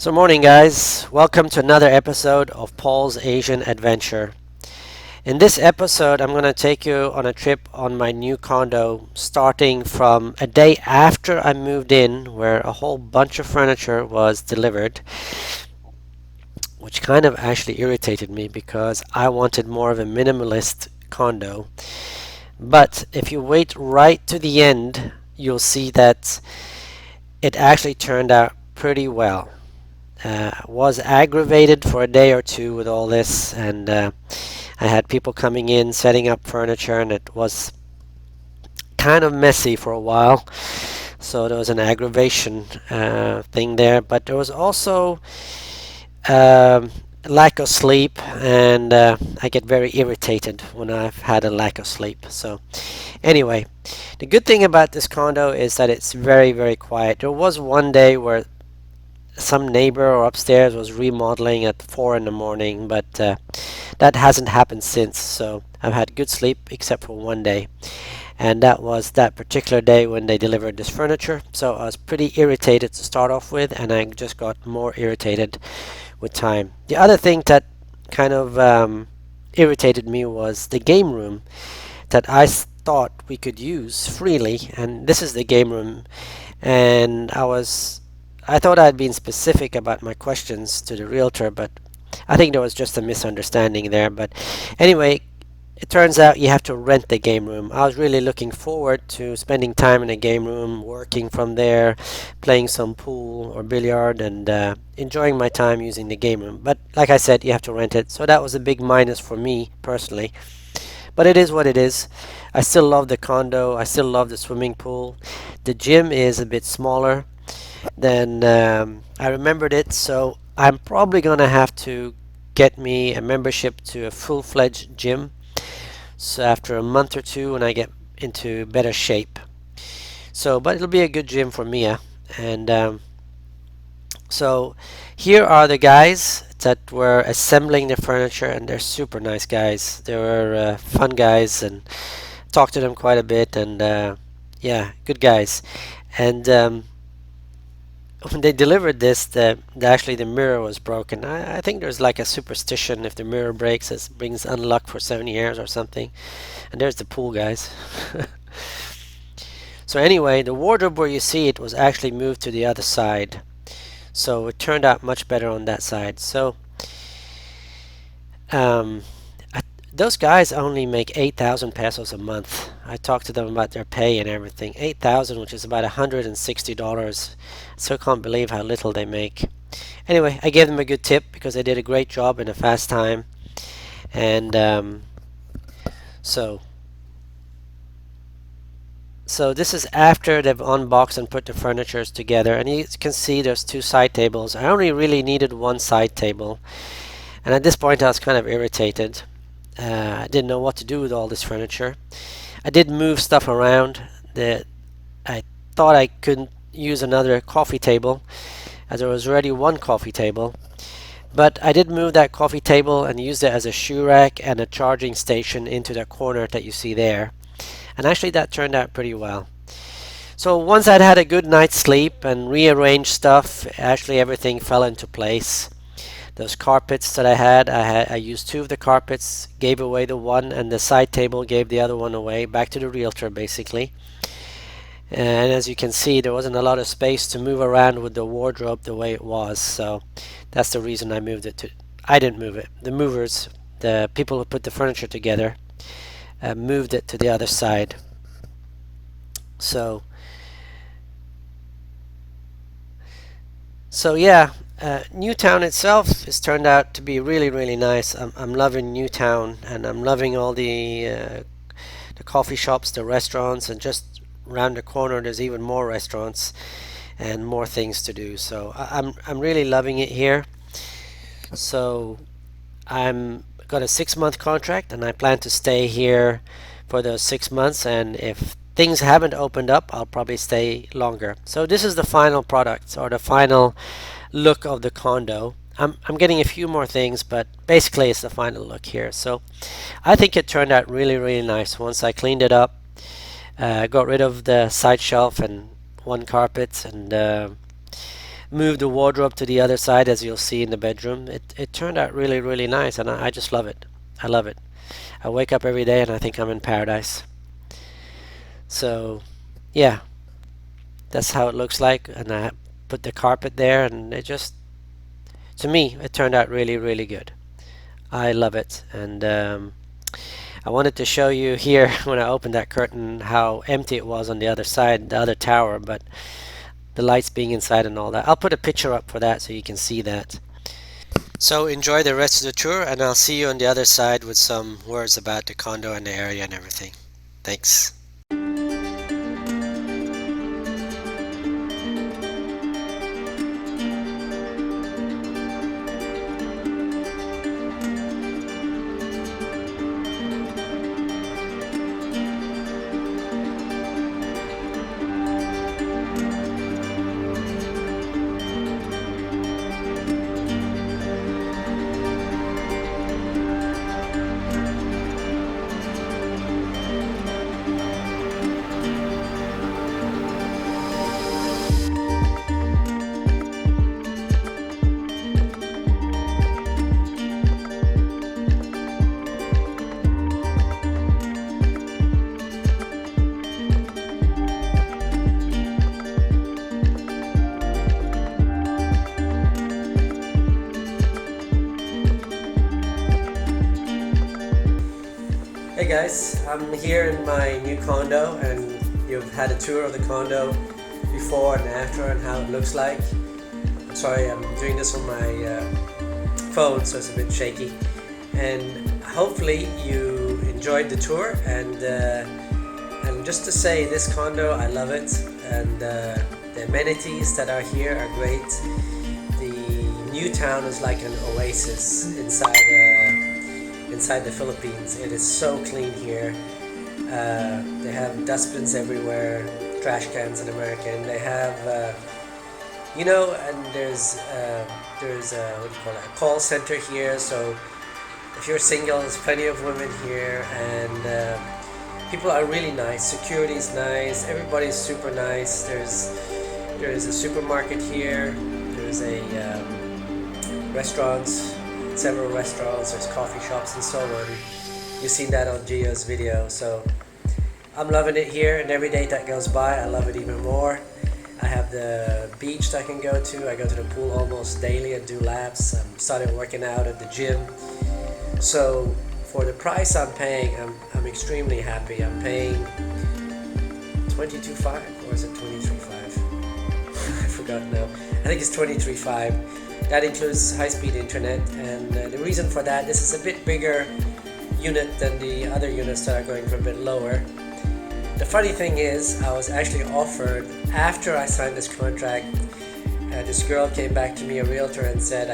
So morning guys, welcome to another episode of Paul's Asian Adventure. In this episode I'm going to take you on a trip on my new condo starting from a day after I moved in where a whole bunch of furniture was delivered, which kind of actually irritated me because I wanted more of a minimalist condo. But if you wait right to the end, you'll see that it actually turned out pretty well. Was aggravated for a day or two with all this, and I had people coming in setting up furniture, and it was kind of messy for a while, so there was an aggravation thing there, but there was also lack of sleep, and I get very irritated when I've had a lack of sleep. So anyway, the good thing about this condo is that it's very, very quiet. There was one day where some neighbor or upstairs was remodeling at 4 in the morning, but that hasn't happened since, so I've had good sleep except for one day, and that was that particular day when they delivered this furniture. So I was pretty irritated to start off with, and I just got more irritated with time. The other thing that kind of irritated me was the game room that I thought we could use freely, and this is the game room, and I thought I'd been specific about my questions to the realtor, but I think there was just a misunderstanding there. But anyway, it turns out you have to rent the game room. I was really looking forward to spending time in the game room, working from there, playing some pool or billiard, and enjoying my time using the game room. But like I said, you have to rent it, so that was a big minus for me personally. But it is what it is. I still love the condo. I still love the swimming pool. The gym is a bit smaller than I remembered it, so I'm probably gonna have to get me a membership to a full-fledged gym, so after a month or two when I get into better shape. So but it'll be a good gym for Mia. And so here are the guys that were assembling the furniture, and they're super nice guys. They were fun guys, and talked to them quite a bit, and yeah, good guys. And when they delivered this, actually the mirror was broken. I think there's like a superstition, if the mirror breaks, it brings unluck for 7 years or something. And there's the pool guys. So anyway, the wardrobe where you see it was actually moved to the other side, so it turned out much better on that side. So those guys only make 8,000 pesos a month. I talked to them about their pay and everything. 8,000, which is about $160. So I can't believe how little they make. Anyway, I gave them a good tip because they did a great job in a fast time. And so this is after they've unboxed and put the furnitures together. And you can see there's two side tables. I only really needed one side table. And at this point I was kind of irritated. I didn't know what to do with all this furniture. I did move stuff around. I thought I couldn't use another coffee table, as there was already one coffee table. But I did move that coffee table and used it as a shoe rack and a charging station into the corner that you see there. And actually that turned out pretty well. So once I'd had a good night's sleep and rearranged stuff, actually everything fell into place. Those carpets that I used 2 of the carpets, gave away the one, and the side table gave the other one away, back to the realtor basically. And as you can see, there wasn't a lot of space to move around with the wardrobe the way it was, so that's the reason I moved it to. I didn't move it. The movers, the people who put the furniture together, moved it to the other side. So yeah. Newtown itself has turned out to be really, really nice. I'm loving Newtown, and I'm loving all the coffee shops, the restaurants, and just around the corner there's even more restaurants and more things to do. So I'm really loving it here. So I'm got a 6-month contract, and I plan to stay here for those 6 months. And if things haven't opened up, I'll probably stay longer. So this is the final product, or the final look of the condo. I'm getting a few more things, but basically it's the final look here. So I think it turned out really, really nice once I cleaned it up, got rid of the side shelf and one carpet, and moved the wardrobe to the other side, as you'll see in the bedroom. It turned out really, really nice, and I just love it. I love it. I wake up every day and I think I'm in paradise. So, yeah, that's how it looks like. And I put the carpet there, and it just, to me, it turned out really, really good. I love it. And I wanted to show you here when I opened that curtain how empty it was on the other side, the other tower, but the lights being inside and all that. I'll put a picture up for that so you can see that. So enjoy the rest of the tour, and I'll see you on the other side with some words about the condo and the area and everything. Thanks. Hey guys, I'm here in my new condo, and you've had a tour of the condo before and after and how it looks like. I'm sorry, I'm doing this on my phone, so it's a bit shaky. And hopefully you enjoyed the tour, and just to say, this condo, I love it, and the amenities that are here are great. The new town is like an oasis inside the Philippines. It is so clean here. They have dustbins everywhere, trash cans in America, and they have, and there's what do you call it, a call center here. So if you're single, there's plenty of women here, and people are really nice. Security is nice. Everybody's super nice. There's a supermarket here. There's a restaurants. Several restaurants, there's coffee shops and so on. You've seen that on Gio's video, so I'm loving it here, and every day that goes by I love it even more. I have the beach that I can go to. I go to the pool almost daily and do laps. I'm started working out at the gym. So for the price I'm paying, I'm extremely happy. I'm paying $22.5, or is it $23.5? I forgot now. I think it's $23.5. That includes high-speed internet, and the reason for that, this is a bit bigger unit than the other units that are going for a bit lower. The funny thing is, I was actually offered, after I signed this contract, this girl came back to me, a realtor, and said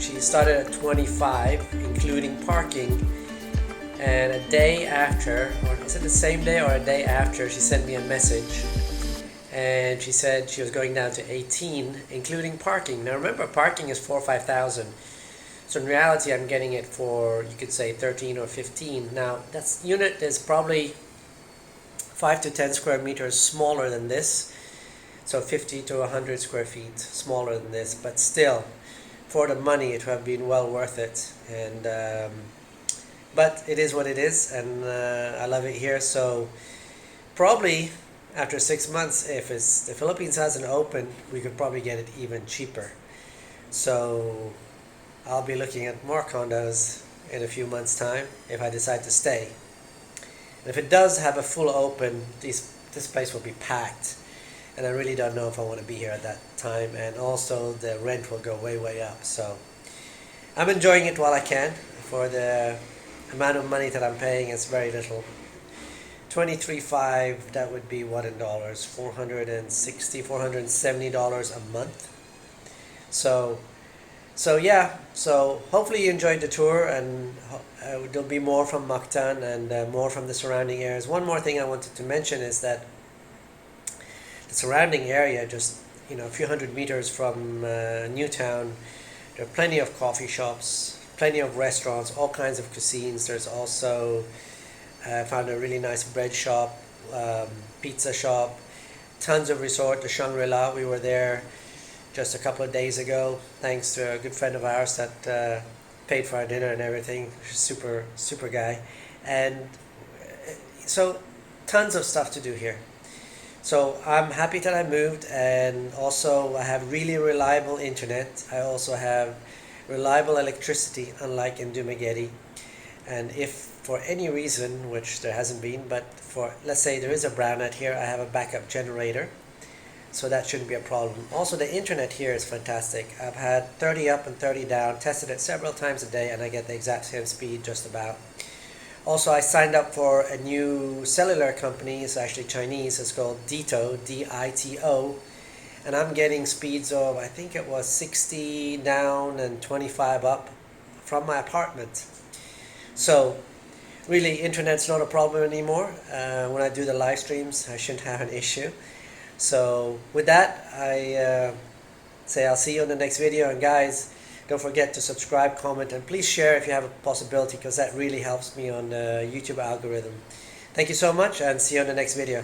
she started at 25, including parking, and a day after, or is it the same day or a day after, she sent me a message. And she said she was going down to 18, including parking. Now remember, parking is $4,000 or $5,000. So in reality, I'm getting it for, you could say, 13 or 15. Now that unit is probably 5 to 10 square meters smaller than this. So 50 to 100 square feet smaller than this. But still, for the money, it would have been well worth it. And but it is what it is, and I love it here. So probably after 6 months, if the Philippines hasn't opened, we could probably get it even cheaper. So I'll be looking at more condos in a few months' time if I decide to stay. And if it does have a full open, this place will be packed. And I really don't know if I want to be here at that time. And also the rent will go way, way up. So I'm enjoying it while I can. For the amount of money that I'm paying, it's very little. $23.5, that would be what in dollars? $460, $470 a month. So yeah, so hopefully you enjoyed the tour, and there'll be more from Mactan and more from the surrounding areas. One more thing I wanted to mention is that the surrounding area, just a few hundred meters from Newtown, there are plenty of coffee shops, plenty of restaurants, all kinds of cuisines. There's also found a really nice bread shop, pizza shop, tons of resort, the Shangri-La, we were there just a couple of days ago, thanks to a good friend of ours that paid for our dinner and everything. Super guy. And so tons of stuff to do here. So I'm happy that I moved, and also I have really reliable internet. I also have reliable electricity, unlike in Dumaguete. And if for any reason, which there hasn't been, but for, let's say there is a brownout here, I have a backup generator. So that shouldn't be a problem. Also, the internet here is fantastic. I've had 30 up and 30 down, tested it several times a day, and I get the exact same speed just about. Also, I signed up for a new cellular company. It's actually Chinese. It's called Dito, D-I-T-O. And I'm getting speeds of, I think it was 60 down and 25 up from my apartment. So really, internet's not a problem anymore. When I do the live streams, I shouldn't have an issue. So with that, I say I'll see you in the next video. And guys, don't forget to subscribe, comment, and please share if you have a possibility, because that really helps me on the YouTube algorithm. Thank you so much, and see you on the next video.